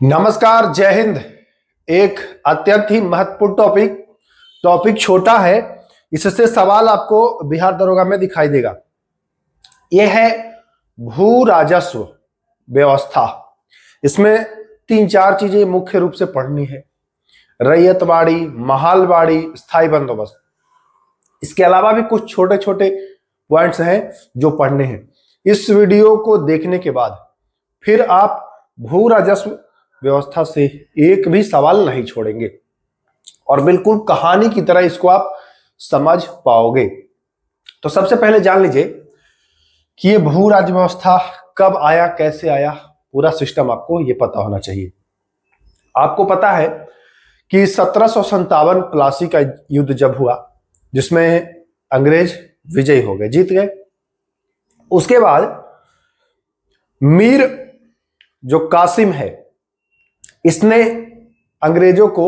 नमस्कार, जय हिंद। एक अत्यंत ही महत्वपूर्ण टॉपिक छोटा है, इससे सवाल आपको बिहार दरोगा में दिखाई देगा। यह है भू राजस्व व्यवस्था। इसमें तीन चार चीजें मुख्य रूप से पढ़नी है: रैयतवाड़ी, महालवाड़ी, स्थायी बंदोबस्त। इसके अलावा भी कुछ छोटे छोटे पॉइंट्स हैं जो पढ़ने हैं। इस वीडियो को देखने के बाद फिर आप भू राजस्व व्यवस्था से एक भी सवाल नहीं छोड़ेंगे और बिल्कुल कहानी की तरह इसको आप समझ पाओगे। तो सबसे पहले जान लीजिए कि ये भू राजस्व व्यवस्था कब आया, कैसे आया, पूरा सिस्टम आपको ये पता होना चाहिए। आपको पता है कि 1757 प्लासी का युद्ध जब हुआ, जिसमें अंग्रेज विजयी हो गए, जीत गए। उसके बाद मीर जो कासिम है, इसने अंग्रेजों को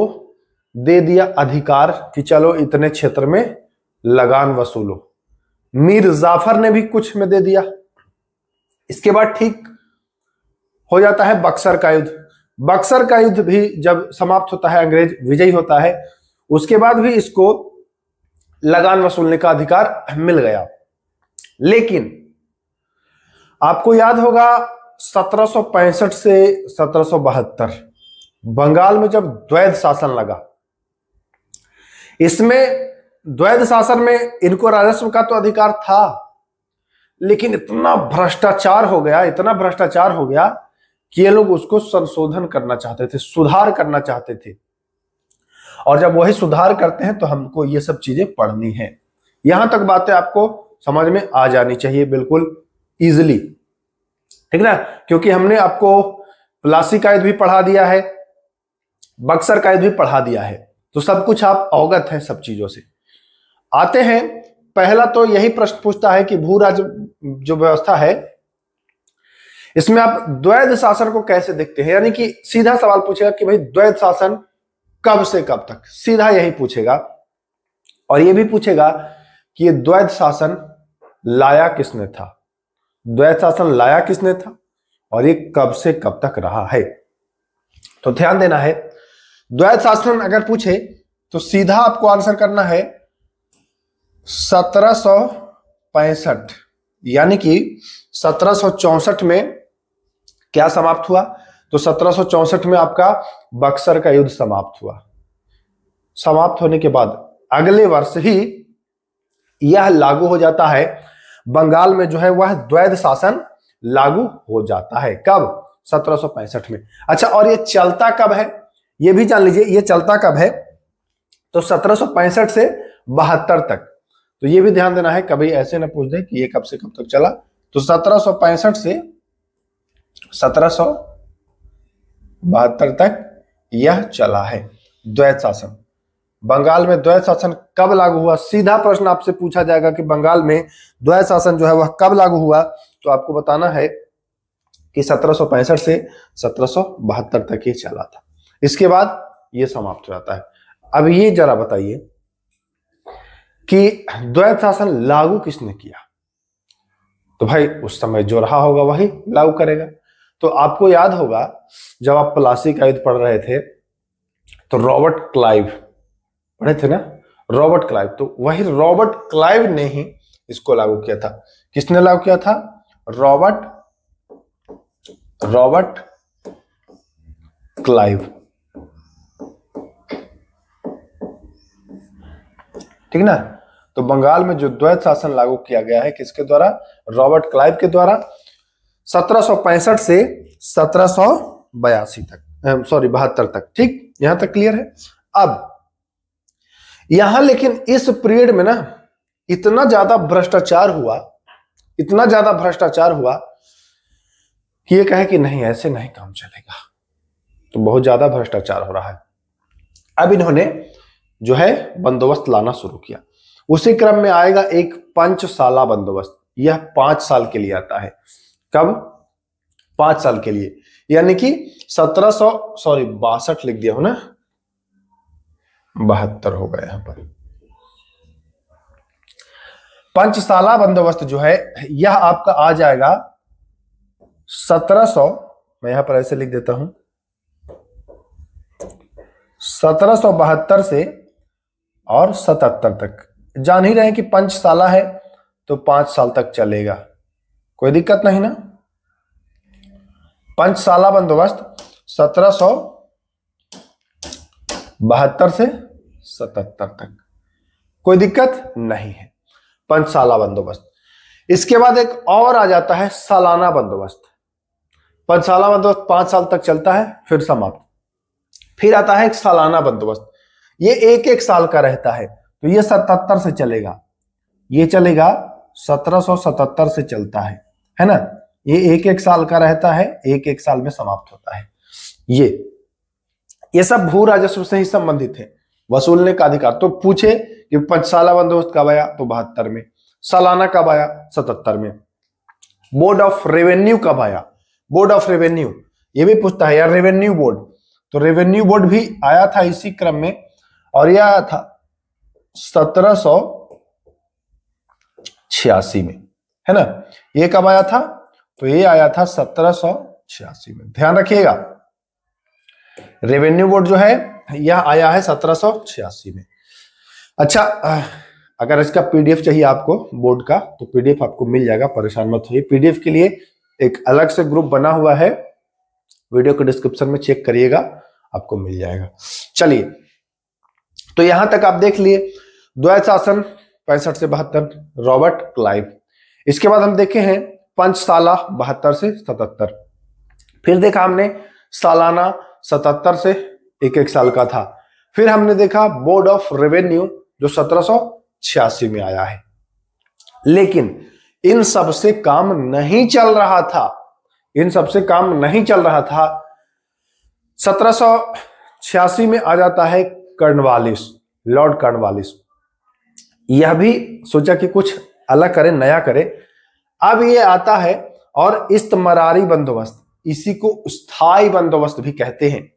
दे दिया अधिकार कि चलो इतने क्षेत्र में लगान वसूलो। मीर जाफर ने भी कुछ में दे दिया। इसके बाद ठीक हो जाता है बक्सर का युद्ध। बक्सर का युद्ध भी जब समाप्त होता है, अंग्रेज विजयी होता है, उसके बाद भी इसको लगान वसूलने का अधिकार मिल गया। लेकिन आपको याद होगा 1765 से 1772 बंगाल में जब द्वैध शासन लगा, इसमें द्वैध शासन में इनको राजस्व का तो अधिकार था, लेकिन इतना भ्रष्टाचार हो गया कि ये लोग उसको संशोधन करना चाहते थे, सुधार करना चाहते थे। और जब वही सुधार करते हैं तो हमको ये सब चीजें पढ़नी है। यहां तक बातें आपको समझ में आ जानी चाहिए बिल्कुल इजिली, ठीक ना? क्योंकि हमने आपको प्लासी का युद्ध भी पढ़ा दिया है, बक्सर का युद्ध भी पढ़ा दिया है, तो सब कुछ आप अवगत हैं सब चीजों से। आते हैं, पहला तो यही प्रश्न पूछता है कि भू राजस्व जो व्यवस्था है, इसमें आप द्वैध शासन को कैसे देखते हैं। यानी कि सीधा सवाल पूछेगा कि भाई द्वैध शासन कब से कब तक, सीधा यही पूछेगा। और यह भी पूछेगा कि ये द्वैध शासन लाया किसने था, द्वैध शासन लाया किसने था और ये कब से कब तक रहा है। तो ध्यान देना है, द्वैध शासन अगर पूछे तो सीधा आपको आंसर करना है 1765। यानी कि 1764 में क्या समाप्त हुआ? तो 1764 में आपका बक्सर का युद्ध समाप्त हुआ। समाप्त होने के बाद अगले वर्ष ही यह लागू हो जाता है, बंगाल में जो है वह द्वैध शासन लागू हो जाता है। कब? 1765 में। अच्छा, और ये चलता कब है ये भी जान लीजिए। ये चलता कब है? तो 1765 से 72 तक। तो ये भी ध्यान देना है, कभी ऐसे ना पूछ दे कि ये कब से कब तक चला। तो 1765 से 1772 तक यह चला है द्वैध शासन। बंगाल में द्वैध शासन कब लागू हुआ? सीधा प्रश्न आपसे पूछा जाएगा कि बंगाल में द्वैध शासन जो है वह कब लागू हुआ, तो आपको बताना है कि 1765 से 1772 तक ये चला था। इसके बाद ये समाप्त हो जाता है। अब ये जरा बताइए कि द्वैध शासन लागू किसने किया? तो भाई उस समय जो रहा होगा वही लागू करेगा। तो आपको याद होगा जब आप प्लासी का युद्ध पढ़ रहे थे तो रॉबर्ट क्लाइव पढ़े थे ना, रॉबर्ट क्लाइव। तो वही रॉबर्ट क्लाइव ने ही इसको लागू किया था। किसने लागू किया था? रॉबर्ट क्लाइव, ठीक ना? तो बंगाल में जो द्वैध शासन लागू किया गया है किसके द्वारा? रॉबर्ट क्लाइव के द्वारा। 1765 से 1782 तक, 72 तक। ठीक, यहां तक क्लियर है। अब यहां लेकिन इस पीरियड में ना इतना ज्यादा भ्रष्टाचार हुआ कि ये कहे कि नहीं, ऐसे नहीं काम चलेगा। तो बहुत ज्यादा भ्रष्टाचार हो रहा है। अब इन्होंने जो है बंदोबस्त लाना शुरू किया। उसी क्रम में आएगा एक पंचशाला बंदोबस्त। यह 5 साल के लिए आता है। कब? 5 साल के लिए। यानी कि 62 लिख दिया हो ना, 72 हो गया यहां पर। पंचशाला बंदोबस्त जो है यह आपका आ जाएगा 1700, मैं यहां पर ऐसे लिख देता हूं, 1772 से और 77 तक। जान ही रहे हैं कि पंचसाला है तो 5 साल तक चलेगा, कोई दिक्कत नहीं ना। पंचसाला बंदोबस्त 1772 से 77 तक, कोई दिक्कत नहीं है, पंचसाला बंदोबस्त। इसके बाद एक और आ जाता है सालाना बंदोबस्त। पंचसाला बंदोबस्त 5 साल तक चलता है, फिर समाप्त। फिर आता है एक सालाना बंदोबस्त, ये एक एक साल का रहता है। तो ये 77 से चलेगा, ये चलेगा 1777 से चलता है ना। ये एक एक साल का रहता है, एक एक साल में समाप्त होता है। ये सब भू राजस्व से ही संबंधित है, वसूलने का अधिकार। तो पूछे कि पंचसाला बंदोबस्त कब आया, तो 72 में। सालाना कब आया, 77 में। बोर्ड ऑफ रेवेन्यू कब आया, बोर्ड ऑफ रेवेन्यू ये भी पूछता है यार, रेवेन्यू बोर्ड। तो रेवेन्यू बोर्ड भी आया था इसी क्रम में, और यह आया था 1786 में, है ना। ये कब आया था, तो ये आया था 1786 में, ध्यान रखिएगा। रेवेन्यू बोर्ड जो है यह आया है 1786 में। अच्छा, अगर इसका पीडीएफ चाहिए आपको बोर्ड का, तो पीडीएफ आपको मिल जाएगा, परेशान मत होइए। पीडीएफ के लिए एक अलग से ग्रुप बना हुआ है, वीडियो के डिस्क्रिप्शन में चेक करिएगा, आपको मिल जाएगा। चलिए, तो यहां तक आप देख लिए द्वैत शासन 65 से 72, रॉबर्ट क्लाइव। इसके बाद हम देखे हैं पंचसाला 72 से 77। फिर देखा हमने सालाना 77 से एक एक साल का था। फिर हमने देखा बोर्ड ऑफ रेवेन्यू जो 1786 में आया है। लेकिन इन सब से काम नहीं चल रहा था, इन सब से काम नहीं चल रहा था। 1786 में आ जाता है कॉर्नवालिस, लॉर्ड कॉर्नवालिस। यह भी सोचा कि कुछ अलग करे, नया करे। अब ये आता है और इस्तमरारी बंदोबस्त, इसी को स्थायी बंदोबस्त भी कहते हैं।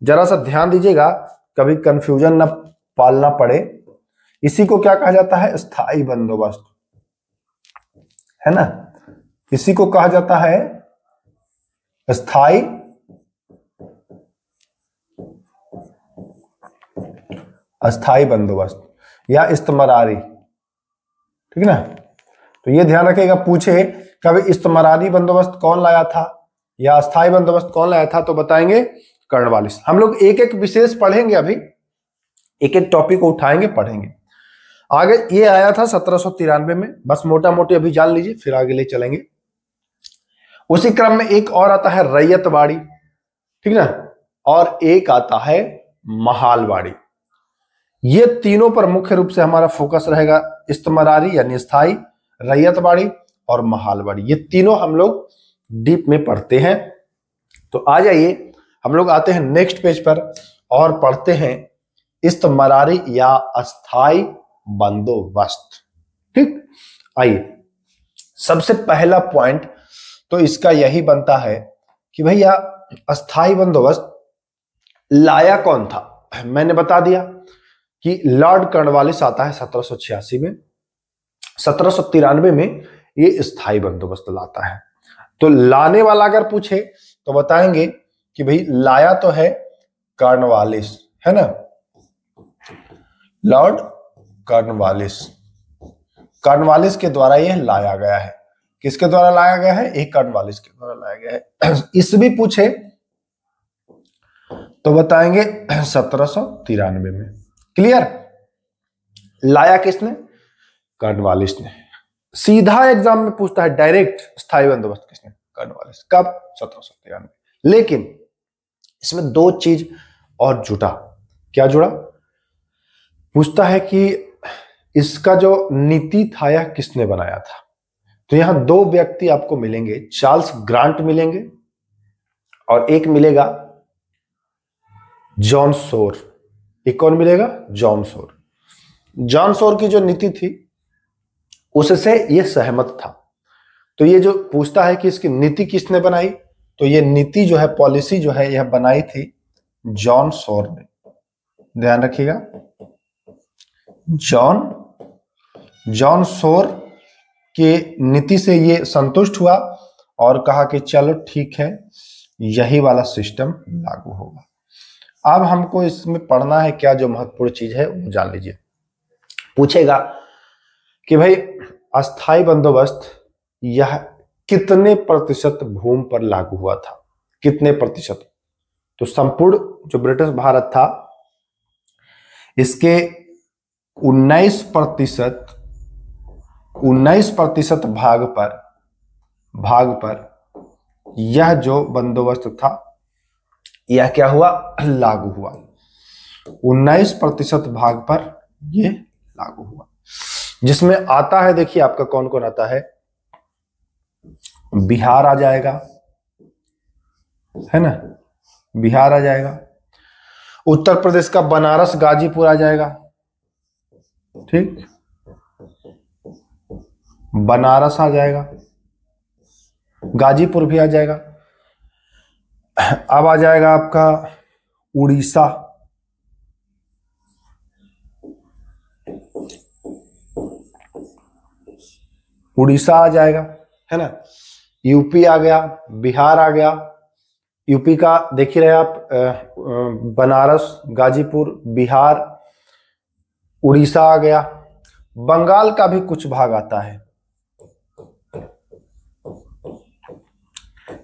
जरा सा ध्यान दीजिएगा, कभी कंफ्यूजन ना पालना पड़े। इसी को क्या कहा जाता है, स्थायी बंदोबस्त, है ना। इसी को कहा जाता है स्थायी अस्थाई बंदोबस्त या इस्तमरारी, ठीक ना। तो ये ध्यान रखिएगा, पूछे कभी इस्तमरारी बंदोबस्त कौन लाया था या अस्थाई बंदोबस्त कौन लाया था, तो बताएंगे कॉर्नवालिस। हम लोग एक एक विशेष पढ़ेंगे, अभी एक एक टॉपिक को उठाएंगे, पढ़ेंगे। आगे ये आया था 1793 में, बस मोटा मोटी अभी जान लीजिए, फिर आगे ले चलेंगे। उसी क्रम में एक और आता है रैयतवाड़ी, ठीक ना, और एक आता है महालवाड़ी। ये तीनों पर मुख्य रूप से हमारा फोकस रहेगा, इस्तमरारी यानी स्थायी, रैयतवाड़ी और महालवाड़ी। ये तीनों हम लोग डीप में पढ़ते हैं। तो आ जाइए, हम लोग आते हैं नेक्स्ट पेज पर और पढ़ते हैं इस्तमरारी या अस्थाई बंदोबस्त। ठीक, आइए, सबसे पहला पॉइंट तो इसका यही बनता है कि भैया अस्थाई बंदोबस्त लाया कौन था। मैंने बता दिया कि लॉर्ड कॉर्नवालिस आता है 1786 में, 1793 में ये स्थायी बंदोबस्त लाता है। तो लाने वाला अगर पूछे तो बताएंगे कि भाई लाया तो है कॉर्नवालिस, है ना, लॉर्ड कॉर्नवालिस। कॉर्नवालिस के द्वारा यह लाया गया है। किसके द्वारा लाया गया है, एक कॉर्नवालिस के द्वारा लाया गया है। इस भी पूछे तो बताएंगे 1793 में। क्लियर, लाया किसने, कॉर्नवालिस ने। सीधा एग्जाम में पूछता है डायरेक्ट, स्थायी बंदोबस्त किसने, कॉर्नवालिस। कब, 1793। लेकिन इसमें दो चीज और जुड़ा। क्या जुड़ा, पूछता है कि इसका जो नीति था यह किसने बनाया था। तो यहां दो व्यक्ति आपको मिलेंगे, चार्ल्स ग्रांट मिलेंगे और एक मिलेगा जॉन सोर। एक कौन मिलेगा, जॉन सोर। जॉन सोर की जो नीति थी उससे यह सहमत था। तो ये जो पूछता है कि इसकी नीति किसने बनाई, तो ये नीति जो है, पॉलिसी जो है, यह बनाई थी जॉन सोर ने। ध्यान रखिएगा, जॉन सोर के नीति से ये संतुष्ट हुआ और कहा कि चलो ठीक है, यही वाला सिस्टम लागू होगा। अब हमको इसमें पढ़ना है क्या, जो महत्वपूर्ण चीज है वो जान लीजिए। पूछेगा कि भाई अस्थाई बंदोबस्त यह कितने प्रतिशत भूमि पर लागू हुआ था, कितने प्रतिशत। तो संपूर्ण जो ब्रिटिश भारत था इसके 19% भाग पर यह जो बंदोबस्त था यह क्या हुआ, लागू हुआ। 19% भाग पर यह लागू हुआ, जिसमें आता है, देखिए आपका कौन कौन आता है। बिहार आ जाएगा, है ना, बिहार आ जाएगा। उत्तर प्रदेश का बनारस गाजीपुर आ जाएगा, ठीक, बनारस आ जाएगा, गाजीपुर भी आ जाएगा। अब आ जाएगा आपका उड़ीसा, उड़ीसा आ जाएगा, है ना, यूपी आ गया, बिहार आ गया। यूपी का देख ही रहे आप, बनारस, गाजीपुर, बिहार, उड़ीसा आ गया। बंगाल का भी कुछ भाग आता है,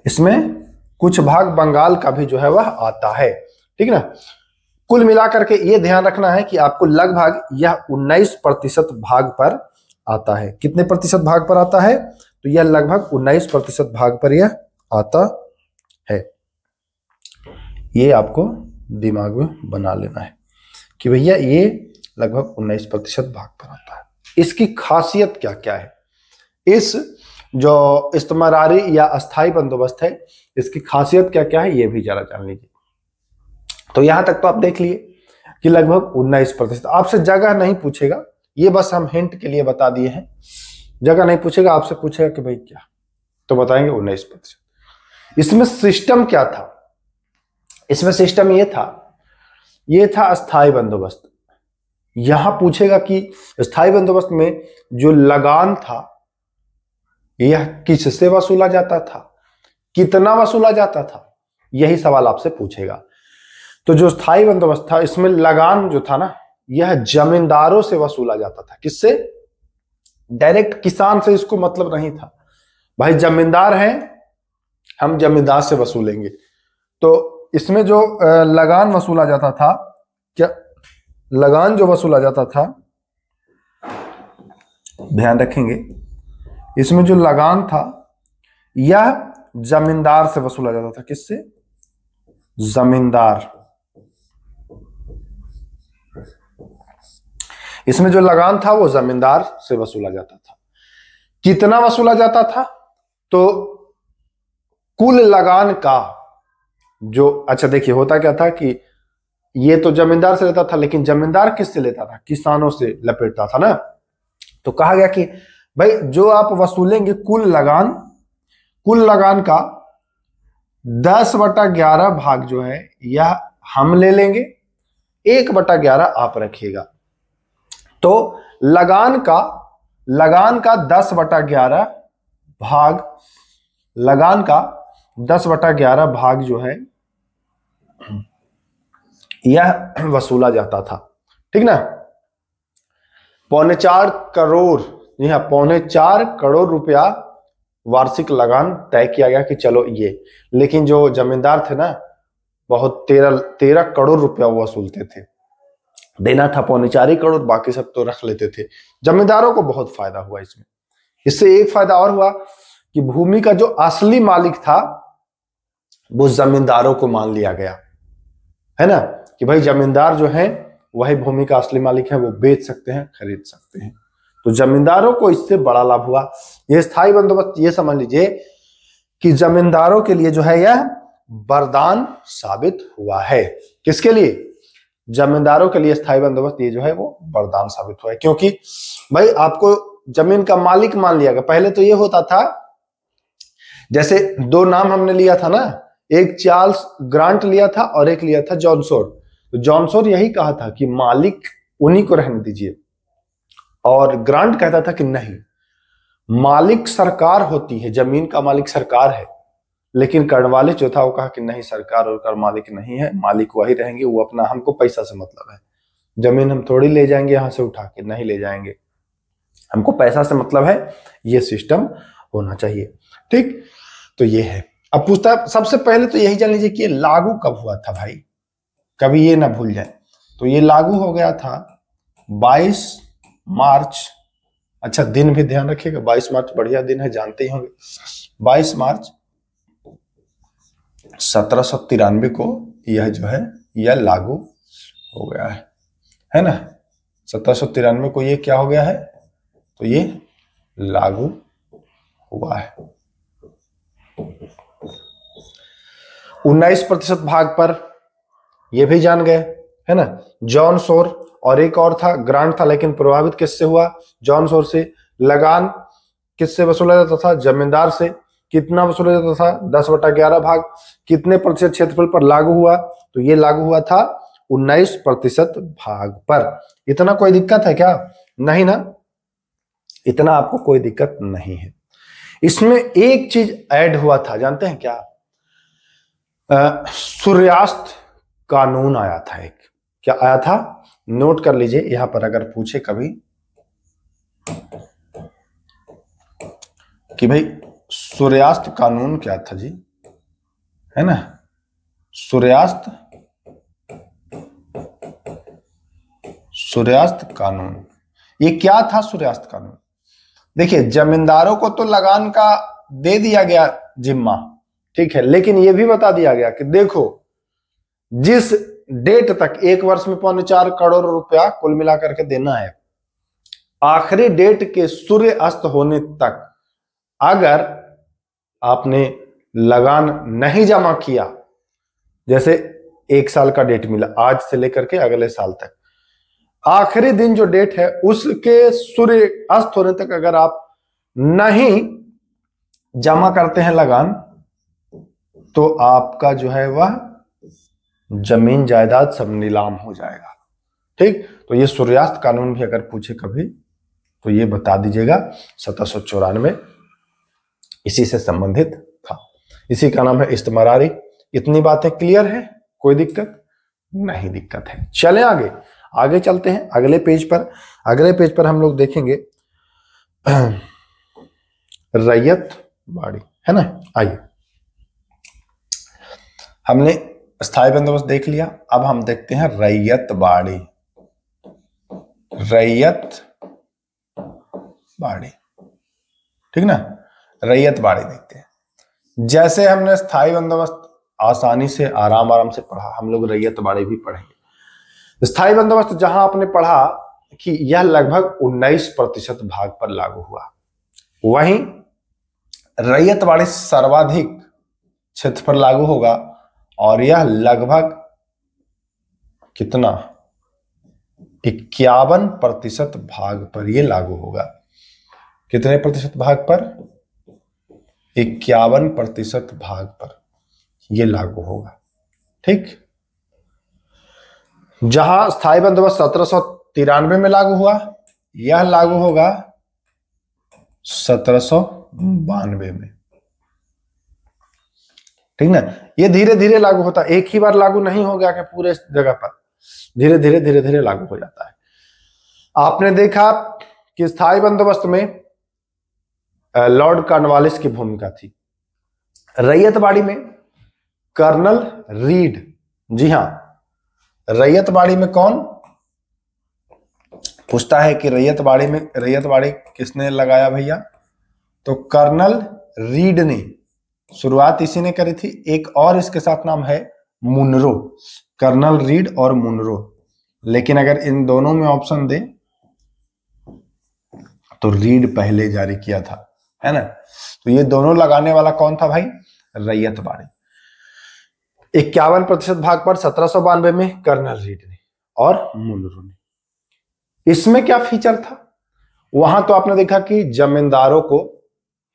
इसमें कुछ भाग बंगाल का भी जो है वह आता है, ठीक ना। कुल मिलाकर के ये ध्यान रखना है कि आपको लगभग यह 19% भाग पर आता है। कितने प्रतिशत भाग पर आता है, तो यह लगभग 19% भाग पर यह आता है। ये आपको दिमाग में बना लेना है कि भैया ये लगभग 19% भाग पर आता है। इसकी खासियत क्या क्या है, इस जो इस्तेमारारी या अस्थाई बंदोबस्त है इसकी खासियत क्या क्या है, ये भी जरा जान लीजिए। तो यहां तक तो आप देख लिए कि लगभग 19%। आपसे जगह नहीं पूछेगा, ये बस हम हिंट के लिए बता दिए हैं, जगह नहीं पूछेगा, आपसे पूछेगा कि भाई क्या, तो बताएंगे 19%। इसमें सिस्टम क्या था, इसमें सिस्टम ये था अस्थाई बंदोबस्त। यहां पूछेगा कि स्थायी बंदोबस्त में जो लगान था यह किससे वसूला जाता था, कितना वसूला जाता था, यही सवाल आपसे पूछेगा। तो जो स्थायी बंदोबस्त था इसमें लगान जो था ना यह जमींदारों से वसूला जाता था। किससे, डायरेक्ट किसान से इसको मतलब नहीं था, भाई जमींदार हैं हम जमींदार से वसूलेंगे। तो इसमें जो लगान वसूला जाता था, क्या लगान जो वसूला जाता था, ध्यान रखेंगे, इसमें जो लगान था यह जमींदार से वसूला जाता था। किससे, जमींदार। इसमें जो लगान था वो जमींदार से वसूला जाता था। कितना वसूला जाता था, तो कुल लगान का जो, अच्छा देखिए होता क्या था कि ये तो जमींदार से लेता था, लेकिन जमींदार किससे लेता था, किसानों से लपेटता था ना। तो कहा गया कि भाई जो आप वसूलेंगे कुल लगान का 10/11 भाग जो है यह हम ले लेंगे, 1/11 आप रखिएगा। तो लगान का 10/11 भाग, लगान का 10/11 भाग जो है यह वसूला जाता था, ठीक ना। 4.25 करोड़, जी हाँ 4.25 करोड़ रुपया वार्षिक लगान तय किया गया कि चलो ये, लेकिन जो जमींदार थे ना बहुत 13 करोड़ रुपया वो वसूलते थे, देना था 4.25 करोड़, बाकी सब तो रख लेते थे। जमींदारों को बहुत फायदा हुआ इसमें। इससे एक फायदा और हुआ कि भूमि का जो असली मालिक था वो जमींदारों को मान लिया गया, है ना, कि भाई जमींदार जो है वही भूमि का असली मालिक है, वो बेच सकते हैं, खरीद सकते हैं। तो जमींदारों को इससे बड़ा लाभ हुआ। यह स्थायी बंदोबस्त ये समझ लीजिए कि जमींदारों के लिए जो है यह वरदान साबित हुआ है। किसके लिए, जमींदारों के लिए स्थायी बंदोबस्त ये जो है वो वरदान साबित हुआ है, क्योंकि भाई आपको जमीन का मालिक मान लिया गया। पहले तो ये होता था, जैसे दो नाम हमने लिया था ना, एक चार्ल्स ग्रांट लिया था और एक लिया था जॉन सोर। तो जॉन सोर यही कहा था कि मालिक उन्हीं को रहने दीजिए, और ग्रांट कहता था कि नहीं, मालिक सरकार होती है, जमीन का मालिक सरकार है, लेकिन कर वालिस जो था वो कहा कि नहीं, सरकार और कर मालिक नहीं है, मालिक वही रहेंगे, वो अपना, हमको पैसा से मतलब है, जमीन हम थोड़ी ले जाएंगे यहां से उठा के, नहीं ले जाएंगे, हमको पैसा से मतलब है, ये सिस्टम होना चाहिए। ठीक, तो ये है। अब पूछता है, सबसे पहले तो यही जान लीजिए कि ये लागू कब हुआ था भाई, कभी ये ना भूल जाए। तो ये लागू हो गया था 22 मार्च, अच्छा दिन भी ध्यान रखिएगा, 22 मार्च बढ़िया दिन है, जानते ही होंगे। 22 मार्च 1793 को यह जो है यह लागू हो गया है ना। 1793 को ये क्या हो गया है, तो ये लागू हुआ है। 19% भाग पर ये भी जान गए, है ना। जॉन सोर और एक और था, ग्रांट था, लेकिन प्रभावित किससे हुआ, जॉन सोर से। लगान किससे वसूला जाता था, जमींदार से। कितना वसूला जाता था, 10/11 भाग। कितने प्रतिशत क्षेत्रफल पर लागू हुआ, तो ये लागू हुआ था 19% भाग पर। इतना कोई दिक्कत है क्या, नहीं ना, इतना आपको कोई दिक्कत नहीं है। इसमें एक चीज ऐड हुआ था, जानते हैं क्या, सूर्यास्त कानून आया था एक। क्या आया था, नोट कर लीजिए यहां पर, अगर पूछे कभी कि भाई सूर्यास्त कानून क्या था जी, है ना, सूर्यास्त कानून, ये क्या था सूर्यास्त कानून। देखिए, जमींदारों को तो लगान का दे दिया गया जिम्मा, ठीक है, लेकिन यह भी बता दिया गया कि देखो, जिस डेट तक, एक वर्ष में 4.25 करोड़ रुपया कुल मिलाकर के देना है, आखिरी डेट के सूर्य अस्त होने तक अगर आपने लगान नहीं जमा किया, जैसे 1 साल का डेट मिला आज से लेकर के अगले साल तक, आखिरी दिन जो डेट है उसके सूर्य अस्त होने तक अगर आप नहीं जमा करते हैं लगान, तो आपका जो है वह जमीन जायदाद सब नीलाम हो जाएगा। ठीक, तो ये सूर्यास्त कानून भी अगर पूछे कभी तो ये बता दीजिएगा, 1794 इसी से संबंधित था। इसी का नाम है इस्तेमारारी। इतनी बातें क्लियर है, कोई दिक्कत नहीं, दिक्कत है। चले आगे चलते हैं अगले पेज पर। अगले पेज पर हम लोग देखेंगे रैयत बाड़ी, है ना। आइए, हमने स्थायी बंदोबस्त देख लिया, अब हम देखते हैं रैयत बाड़ी। रैयत बाड़ी, ठीक ना, रैयत बाड़ी देखते हैं। जैसे हमने स्थायी बंदोबस्त आसानी से आराम से पढ़ा, हम लोग रैयत बाड़ी भी पढ़ेंगे। स्थायी बंदोबस्त जहां आपने पढ़ा कि यह लगभग 19% भाग पर लागू हुआ, वहीं रैयत बाड़ी सर्वाधिक क्षेत्र पर लागू होगा, और यह लगभग कितना, 51% भाग पर यह लागू होगा। कितने प्रतिशत भाग पर, 51% भाग पर यह लागू होगा। ठीक, जहां स्थायी बंदोबस्त 1793 में लागू हुआ, यह लागू होगा 1792 में। ठीक ना, ये धीरे धीरे लागू होता है, एक ही बार लागू नहीं हो गया कि पूरे जगह पर, धीरे धीरे लागू हो जाता है। आपने देखा कि स्थायी बंदोबस्त में लॉर्ड कॉर्नवालिस की भूमिका थी, रैयत बाड़ी में कर्नल रीड। जी हां, रैयत बाड़ी में कौन पूछता है कि रैयत बाड़ी किसने लगाया भैया, तो कर्नल रीड ने, शुरुआत इसी ने करी थी। एक और इसके साथ नाम है मुनरो, कर्नल रीड और मुनरो। लेकिन अगर इन दोनों में ऑप्शन दे तो रीड पहले जारी किया था, है ना। तो ये दोनों लगाने वाला कौन था भाई, रैयत बाड़ी। 51% भाग पर 1792 में कर्नल रीड ने और मुनरो ने। इसमें क्या फीचर था, वहां तो आपने देखा कि जमींदारों को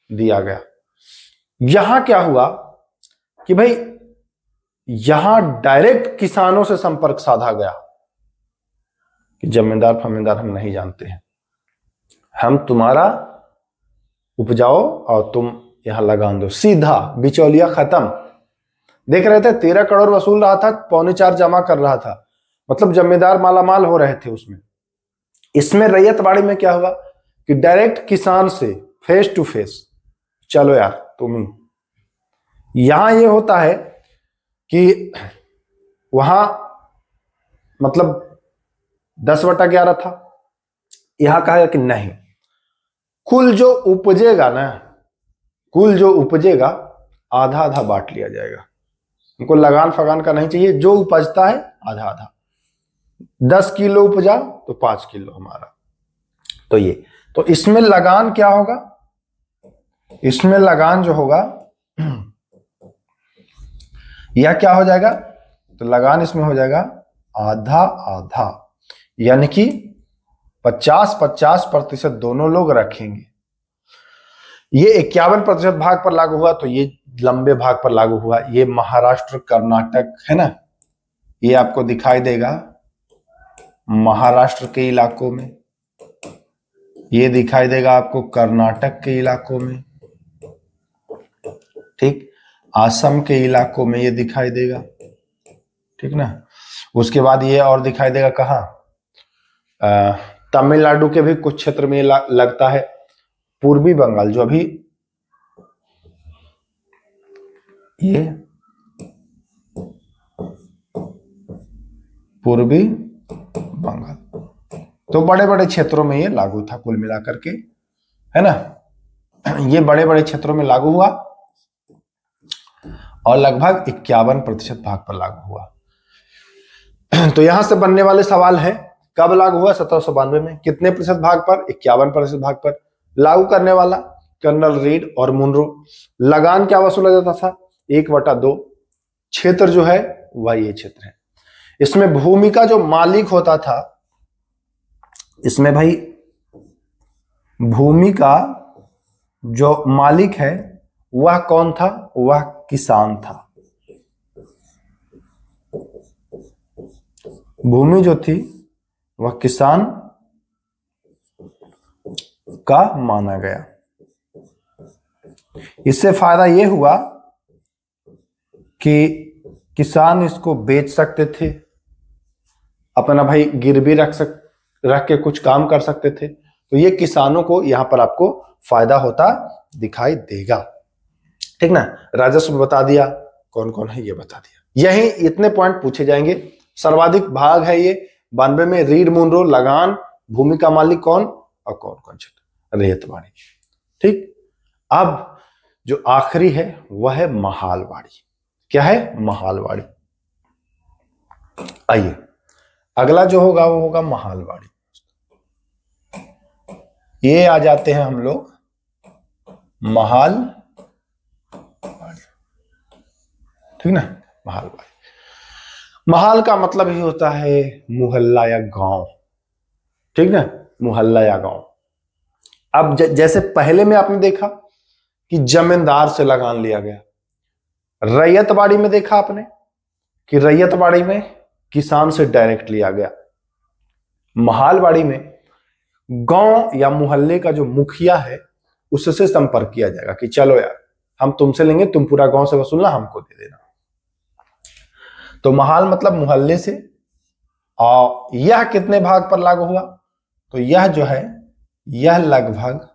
दिया गया। यहां क्या हुआ कि भाई यहां डायरेक्ट किसानों से संपर्क साधा गया कि जमींदार फमींदार हम नहीं जानते हैं, हम तुम्हारा उपजाओ और तुम यहां लगान दो, सीधा बिचौलिया खत्म। देख रहे थे 13 करोड़ वसूल रहा था, 3.25 जमा कर रहा था, मतलब जमींदार मालामाल हो रहे थे उसमें। इसमें रैयतबाड़ी में क्या हुआ कि डायरेक्ट किसान से फेस टू फेस, चलो यार तुम ही। यहां ये होता है कि वहां मतलब 10/11 था, यहां कहा कि नहीं, कुल जो उपजेगा ना, कुल जो उपजेगा आधा आधा बांट लिया जाएगा। उनको लगान फगान का नहीं चाहिए, जो उपजता है आधा आधा। 10 किलो उपजा तो 5 किलो हमारा। तो ये, तो इसमें लगान क्या होगा, इसमें लगान जो होगा यह क्या हो जाएगा, तो लगान इसमें हो जाएगा आधा आधा, यानी कि 50-50% दोनों लोग रखेंगे। ये 51% भाग पर लागू हुआ, तो ये लंबे भाग पर लागू हुआ। ये महाराष्ट्र कर्नाटक है ना, ये आपको दिखाई देगा महाराष्ट्र के इलाकों में, ये दिखाई देगा आपको कर्नाटक के इलाकों में, ठीक, असम के इलाकों में ये दिखाई देगा, ठीक ना। उसके बाद ये और दिखाई देगा कहाँ, तमिलनाडु के भी कुछ क्षेत्र में लगता है। पूर्वी बंगाल जो अभी ये पूर्वी बंगाल, तो बड़े बड़े क्षेत्रों में ये लागू था कुल मिलाकर के, है ना। ये बड़े बड़े क्षेत्रों में लागू हुआ और लगभग 51% भाग पर लागू हुआ। तो यहां से बनने वाले सवाल है, कब लागू हुआ, 1792 में, कितने प्रतिशत भाग पर, 51% भाग पर। लागू करने वाला कर्नल रीड और मुनरो। लगान क्या वसूला जाता था, 1/2। क्षेत्र जो है वह ये क्षेत्र है। इसमें भूमि का जो मालिक होता था, इसमें भाई भूमि का जो मालिक है वह कौन था, वह किसान था। भूमि जो थी वह किसान का माना गया। इससे फायदा यह हुआ कि किसान इसको बेच सकते थे, अपना भाई गिरवी रख के कुछ काम कर सकते थे। तो ये किसानों को यहां पर आपको फायदा होता दिखाई देगा, ठीक ना। राजस्व बता दिया, कौन कौन है ये बता दिया। यही इतने पॉइंट पूछे जाएंगे। सर्वाधिक भाग है ये 92 में, रीड मुनरो, लगान, भूमि का मालिक कौन और कौन कौन क्षेत्र, रैयतबाड़ी, ठीक। अब जो आखिरी है वह है महालवाड़ी। क्या है, महालवाड़ी। आइए अगला जो होगा वो होगा महालवाड़ी। ये आ जाते हैं हम लोग महालवाड़ी, ठीक ना। महालवाड़ी, महाल का मतलब ही होता है मोहल्ला या गांव, ठीक ना, मोहल्ला या गांव। अब जैसे पहले में आपने देखा कि जमींदार से लगान लिया गया, रैयतबाड़ी में देखा आपने कि रैयतबाड़ी में किसान से डायरेक्ट लिया गया। महालवाड़ी में गांव या मोहल्ले का जो मुखिया है उससे संपर्क किया जाएगा कि चलो यार हम तुमसे लेंगे, तुम पूरा गांव से वसूलना, हमको दे देना। तो महाल मतलब मोहल्ले से। और यह कितने भाग पर लागू हुआ, तो यह जो है यह लगभग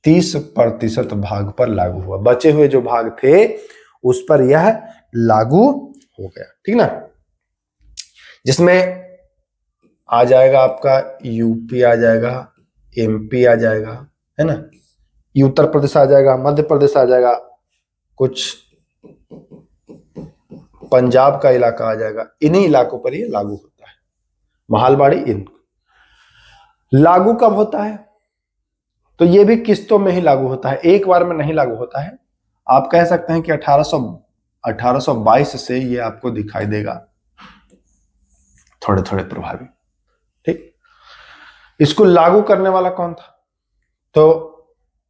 30% भाग पर लागू हुआ। बचे हुए जो भाग थे उस पर यह लागू हो गया, ठीक ना। जिसमें आ जाएगा आपका यूपी आ जाएगा, एमपी आ जाएगा, है ना, उत्तर प्रदेश आ जाएगा, मध्य प्रदेश आ जाएगा, कुछ पंजाब का इलाका आ जाएगा। इन्हीं इलाकों पर ये लागू होता है महालवाड़ी। इन लागू कब होता है, तो ये भी किस्तों में ही लागू होता है, एक बार में नहीं लागू होता है। आप कह सकते हैं कि 1822 से ये आपको दिखाई देगा थोड़े थोड़े प्रभावी, ठीक। इसको लागू करने वाला कौन था, तो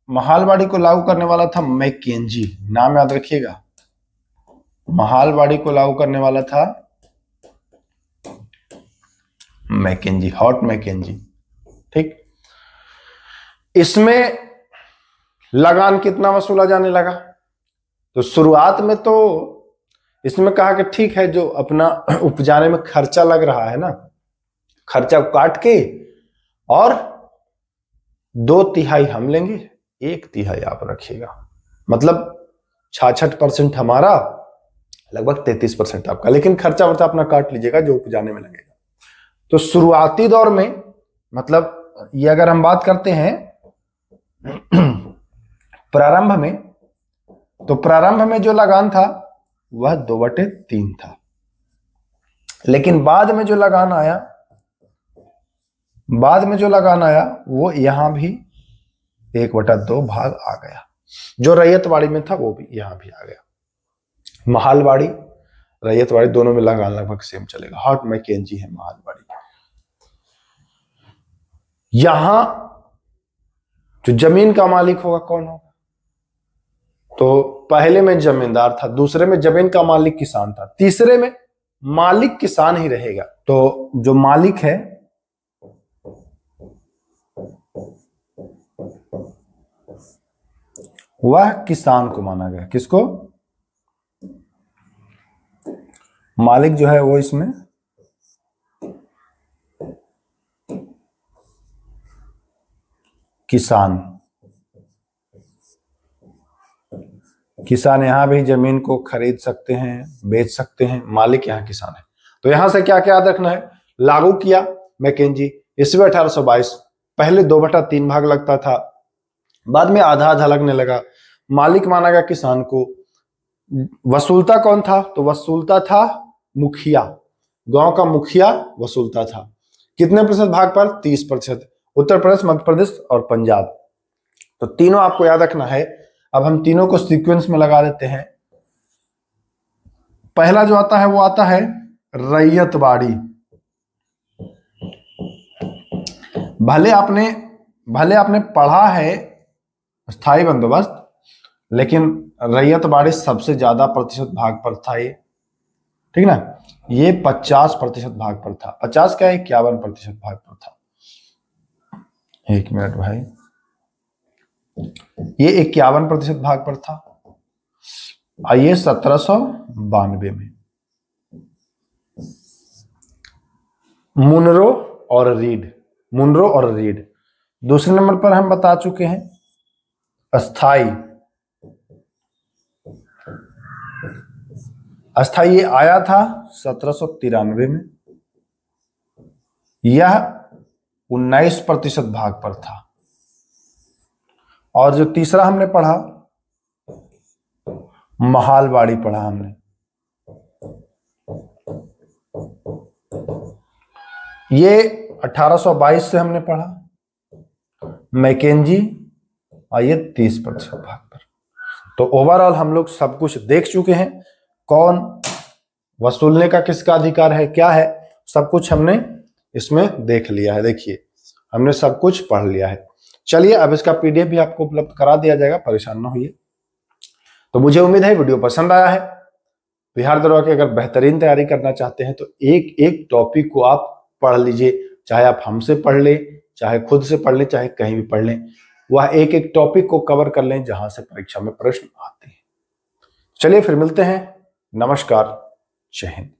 महालवाड़ी को लागू करने वाला था मैकेंजी। नाम याद रखिएगा, महालवाड़ी को लागू करने वाला था मैकेंजी, हॉट मैकेंजी, ठीक। इसमें लगान कितना वसूला जाने लगा। तो शुरुआत में तो इसमें कहा कि ठीक है, जो अपना उपजाने में खर्चा लग रहा है ना, खर्चा काट के और 2/3 हम लेंगे, 1/3 आप रखिएगा, मतलब 66% हमारा, लगभग 33% आपका, लेकिन खर्चा वर्चा अपना काट लीजिएगा जो उपजाने में लगेगा। तो शुरुआती दौर में, मतलब ये अगर हम बात करते हैं प्रारंभ में, तो प्रारंभ में जो लगान था वह 2/3 था, लेकिन बाद में जो लगान आया वो यहां भी 1/2 भाग आ गया। जो रैयतवाड़ी में था वो भी यहां भी आ गया। महालवाड़ी रैयतवाड़ी दोनों में लगान लगभग सेम चलेगा। हॉट मैकेंजी है महालवाड़ी। यहां जो जमीन का मालिक होगा कौन होगा? तो पहले में जमींदार था, दूसरे में जमीन का मालिक किसान था, तीसरे में मालिक किसान ही रहेगा। तो जो मालिक है वह किसान को माना गया। किसको? मालिक जो है वो इसमें किसान यहां भी जमीन को खरीद सकते हैं, बेच सकते हैं, मालिक यहां किसान है। तो यहां से क्या क्या याद रखना है? लागू किया मैकेंजी ईस्वी 1822। पहले 2/3 भाग लगता था, बाद में आधा आधा लगने लगा। मालिक माना गया किसान को। वसूलता कौन था? तो वसूलता था मुखिया, गांव का मुखिया वसूलता था। कितने प्रतिशत भाग पर? 30%। उत्तर प्रदेश, मध्य प्रदेश और पंजाब। तो तीनों आपको याद रखना है। अब हम तीनों को सीक्वेंस में लगा देते हैं। पहला जो आता है वो आता है रैयतवाड़ी। भले आपने पढ़ा है स्थायी बंदोबस्त, लेकिन रैयतवाड़ी सबसे ज्यादा प्रतिशत भाग पर था ये, ठीक ना। ये 50% भाग पर था। 50 क्या है? 51% भाग पर था। एक मिनट भाई, ये 51% भाग पर था। आइए 1792 में मुनरो और रीड। दूसरे नंबर पर हम बता चुके हैं अस्थाई ये आया था 1793 में। यह 19% भाग पर था। और जो तीसरा हमने पढ़ा, महालवाड़ी पढ़ा हमने, ये 1822 से हमने पढ़ा। मैकेंजी और ये 30% भाग पर। तो ओवरऑल हम लोग सब कुछ देख चुके हैं। कौन वसूलने का किसका अधिकार है, क्या है, सब कुछ हमने इसमें देख लिया है। देखिए हमने सब कुछ पढ़ लिया है। चलिए अब इसका पीडीएफ भी आपको उपलब्ध करा दिया जाएगा, परेशान ना होइए। तो मुझे उम्मीद है वीडियो पसंद आया है। बिहार दरोगा की अगर बेहतरीन तैयारी करना चाहते हैं तो एक एक टॉपिक को आप पढ़ लीजिए, चाहे आप हमसे पढ़ लें, चाहे खुद से पढ़ लें, चाहे कहीं भी पढ़ लें। वह एक एक टॉपिक को कवर कर लें जहां से परीक्षा में प्रश्न आते हैं। चलिए फिर मिलते हैं। नमस्कार, जय हिंद।